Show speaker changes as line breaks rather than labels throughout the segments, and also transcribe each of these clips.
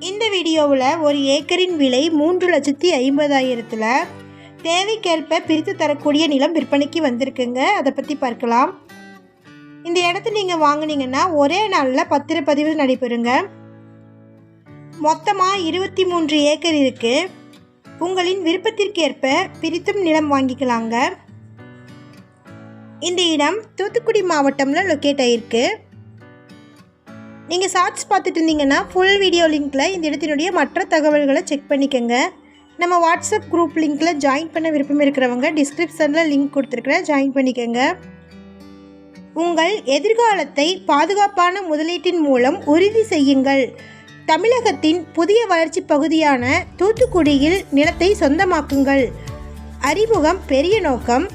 இந்த வீடியோவில் ஒரு ஏக்கரின் விலை 3,50,000 தேவைக்கேற்ப பிரித்து தரக்கூடிய நிலம் விற்பனைக்கு வந்திருக்குங்க. அதை பற்றி பார்க்கலாம். இந்த இடத்த நீங்கள் வாங்கினீங்கன்னா ஒரே நாளில் பத்திரப்பதிவு நடைபெறுங்க. மொத்தமாக 23 ஏக்கர் இருக்குது. உங்களின் விருப்பத்திற்கேற்ப பிரித்தும் நிலம் வாங்கிக்கலாங்க. இந்த இடம் தூத்துக்குடி மாவட்டம்ல லொக்கேட் ஆகிருக்கு. நீங்கள் ஷார்ட்ஸ் பார்த்துட்டு இருந்தீங்கன்னா ஃபுல் வீடியோ லிங்க்கில் இந்த இடத்தினுடைய மற்ற தகவல்களை செக் பண்ணிக்கோங்க. நம்ம வாட்ஸ்அப் குரூப் லிங்க்கில் ஜாயின் பண்ண விருப்பம் இருக்கிறவங்க டிஸ்கிரிப்ஷனில் லிங்க் கொடுத்துருக்குறேன், ஜாயின் பண்ணிக்கோங்க. உங்கள் எதிர்காலத்தை பாதுகாப்பான முதலீட்டின் மூலம் உறுதி செய்யுங்கள். தமிழகத்தின் புதிய வளர்ச்சி பகுதியான தூத்துக்குடியில் நிலத்தை சொந்தமாக்குங்கள். அறிமுகம் பெரிய நோக்கம்.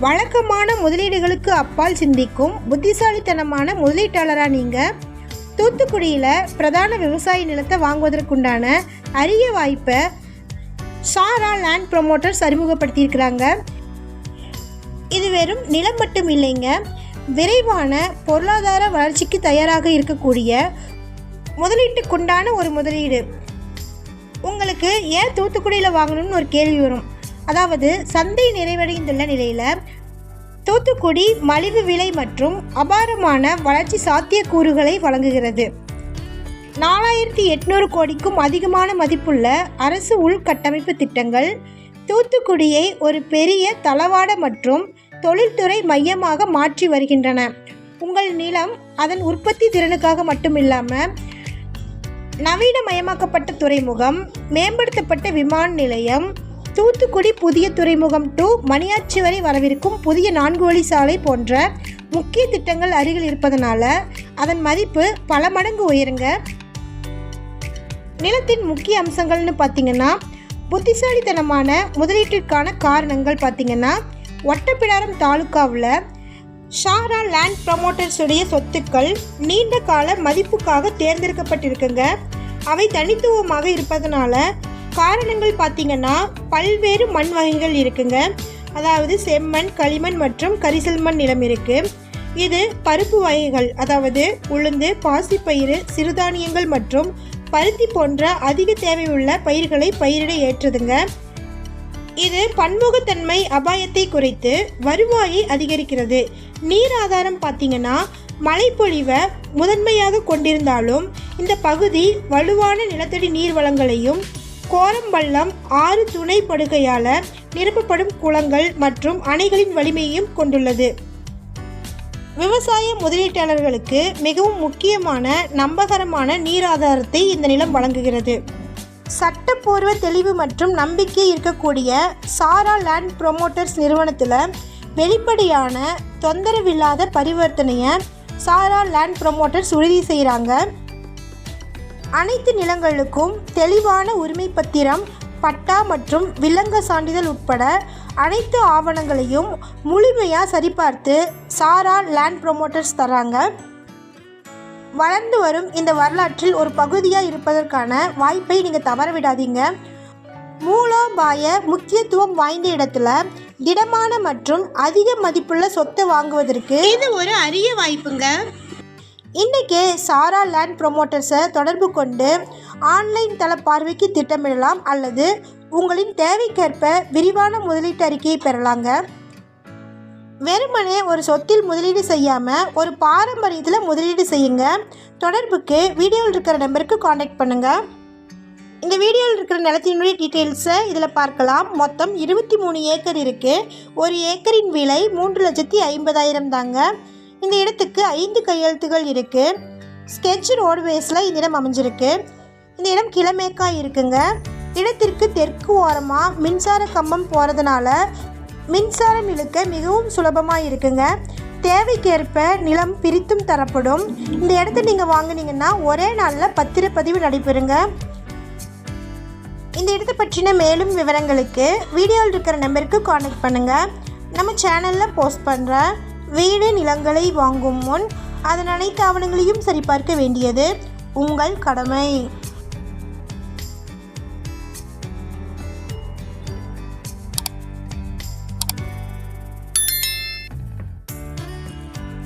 வழக்கமான முதலீடுகளுக்கு அப்பால் சிந்திக்கும் புத்திசாலித்தனமான முதலீட்டாளராக நீங்கள் தூத்துக்குடியில் பிரதான விவசாய நிலத்தை வாங்குவதற்குண்டான அரிய வாய்ப்பை சாரா லேண்ட் ப்ரொமோட்டர்ஸ் அறிமுகப்படுத்தியிருக்கிறாங்க. இது வெறும் நிலம் மட்டும் இல்லைங்க, விரைவான பொருளாதார வளர்ச்சிக்கு தயாராக இருக்கக்கூடிய முதலீட்டுக்குண்டான ஒரு முதலீடு. உங்களுக்கு ஏன் தூத்துக்குடியில் வாங்கணும்னு ஒரு கேள்வி வரும். அதாவது சந்தை நிறைவடைந்துள்ள நிலையில் தூத்துக்குடி மலிவு விலை மற்றும் அபாரமான வளர்ச்சி சாத்தியக்கூறுகளை வழங்குகிறது. 4,800 கோடிக்கும் அதிகமான மதிப்புள்ள அரசு உள்கட்டமைப்பு திட்டங்கள் தூத்துக்குடியை ஒரு பெரிய தளவாட மற்றும் தொழில்துறை மையமாக மாற்றி வருகின்றன. உங்கள் நிலம் அதன் உற்பத்தி திறனுக்காக மட்டுமில்லாமல் நவீனமயமாக்கப்பட்ட துறைமுகம், மேம்படுத்தப்பட்ட விமான நிலையம், தூத்துக்குடி புதிய துறைமுகம் 2 மணியாச்சி வரை வரவிருக்கும் புதிய 4 வழி சாலை போன்ற முக்கிய திட்டங்கள் அருகில் இருப்பதனால அதன் மதிப்பு பல மடங்கு உயருங்க. நிலத்தின் முக்கிய அம்சங்கள்னு பார்த்தீங்கன்னா, புத்திசாலித்தனமான முதலீட்டிற்கான காரணங்கள் பார்த்தீங்கன்னா, ஒட்டப்பிடாரம் தாலுக்காவில் சாரா லேண்ட் ப்ரமோட்டர்ஸுடைய சொத்துக்கள் நீண்ட கால மதிப்புக்காக தேர்ந்தெடுக்கப்பட்டிருக்குங்க. அவை தனித்துவமாக இருப்பதனால காரணங்கள் பார்த்தீங்கன்னா, பல்வேறு மண் வகைகள் இருக்குங்க. அதாவது செம்மண், களிமண் மற்றும் கரிசல் மண் நிலம் இருக்குது. இது பருப்பு வகைகள், அதாவது உளுந்து, பாசிப்பயிறு, சிறுதானியங்கள் மற்றும் பருத்தி போன்ற அதிக தேவையுள்ள பயிர்களை பயிரிட ஏற்றதுங்க. இது பன்முகத்தன்மை அபாயத்தை குறைத்து வருவாயை அதிகரிக்கிறது. நீர் ஆதாரம் பார்த்தீங்கன்னா, மழைப்பொழிவை முதன்மையாக கொண்டிருந்தாலும் இந்த பகுதி வலுவான நிலத்தடி நீர் வளங்களையும் கோரம்பள்ளம், 6 துணை படுகையால் நிரப்பப்படும் குளங்கள் மற்றும் அணைகளின் வலிமையையும் கொண்டுள்ளது. விவசாய முதலீட்டாளர்களுக்கு மிகவும் முக்கியமான நம்பகரமான நீர் ஆதாரத்தை இந்த நிலம் வழங்குகிறது. சட்டப்பூர்வ தெளிவு மற்றும் நம்பிக்கை இருக்கக்கூடிய சாரா லேண்ட் ப்ரொமோட்டர்ஸ் நிறுவனத்தில் வெளிப்படையான தொந்தரவில்லாத பரிவர்த்தனையை சாரா லேண்ட் ப்ரொமோட்டர்ஸ் உறுதி செய்கிறாங்க. அனைத்து நிலங்களுக்கும் தெளிவான உரிமை பத்திரம், பட்டா மற்றும் வில்லங்க சான்றிதழ் உட்பட அனைத்து ஆவணங்களையும் முழுமையாக சரிபார்த்து சாரா லேண்ட் ப்ரொமோட்டர்ஸ் தராங்க. வளர்ந்து வரும் இந்த வரலாற்றில் ஒரு பகுதியாக இருப்பதற்கான வாய்ப்பை நீங்கள் தவற விடாதீங்க. மூலோபாய முக்கியத்துவம் வாய்ந்த இடத்துல திடமான மற்றும் அதிக மதிப்புள்ள சொத்தை வாங்குவதற்கு இது ஒரு அரிய வாய்ப்புங்க. இன்றைக்கே சாரா லேண்ட் ப்ரொமோட்டர்ஸை தொடர்பு கொண்டு ஆன்லைன் தள பார்வைக்கு திட்டமிடலாம் அல்லது உங்களின் தேவைக்கேற்ப விரிவான முதலீட்டு அறிக்கையை பெறலாங்க. வெறுமனே ஒரு சொத்தில் முதலீடு செய்யாமல் ஒரு பாரம்பரியத்தில் முதலீடு செய்யுங்க. தொடர்புக்கு வீடியோவில் இருக்கிற நம்பருக்கு காண்டாக்ட் பண்ணுங்கள். இந்த வீடியோவில் இருக்கிற நிலத்தினுடைய டீட்டெயில்ஸை இதில் பார்க்கலாம். மொத்தம் 23 ஏக்கர் இருக்குது. ஒரு ஏக்கரின் விலை 3,50,000 தாங்க. இந்த இடத்துக்கு 5 கையெழுத்துகள் இருக்குது. ஸ்கெட்ச் ரோடுவேஸில் இந்த இடம் அமைஞ்சிருக்கு. இந்த இடம் கிழமேக்காக இருக்குங்க. இடத்திற்கு தெற்கு ஓரமாக மின்சார கம்பம் போகிறதுனால மின்சாரம் இழுக்க மிகவும் சுலபமாக இருக்குங்க. தேவைக்கேற்ப நிலம் பிரித்தும் தரப்படும். இந்த இடத்த நீங்கள் வாங்கினீங்கன்னா ஒரே நாளில் பத்திரப்பதிவு நடைபெறுங்க. இந்த இடத்தை பற்றின மேலும் விவரங்களுக்கு வீடியோவில் இருக்கிற நம்பருக்கு காண்டாக்ட் பண்ணுங்கள். நம்ம சேனலில் போஸ்ட் பண்ணுற வீடு நிலங்களை வாங்கும் முன் அதன் அனைத்து ஆவணங்களையும் சரிபார்க்க வேண்டியது உங்கள் கடமை.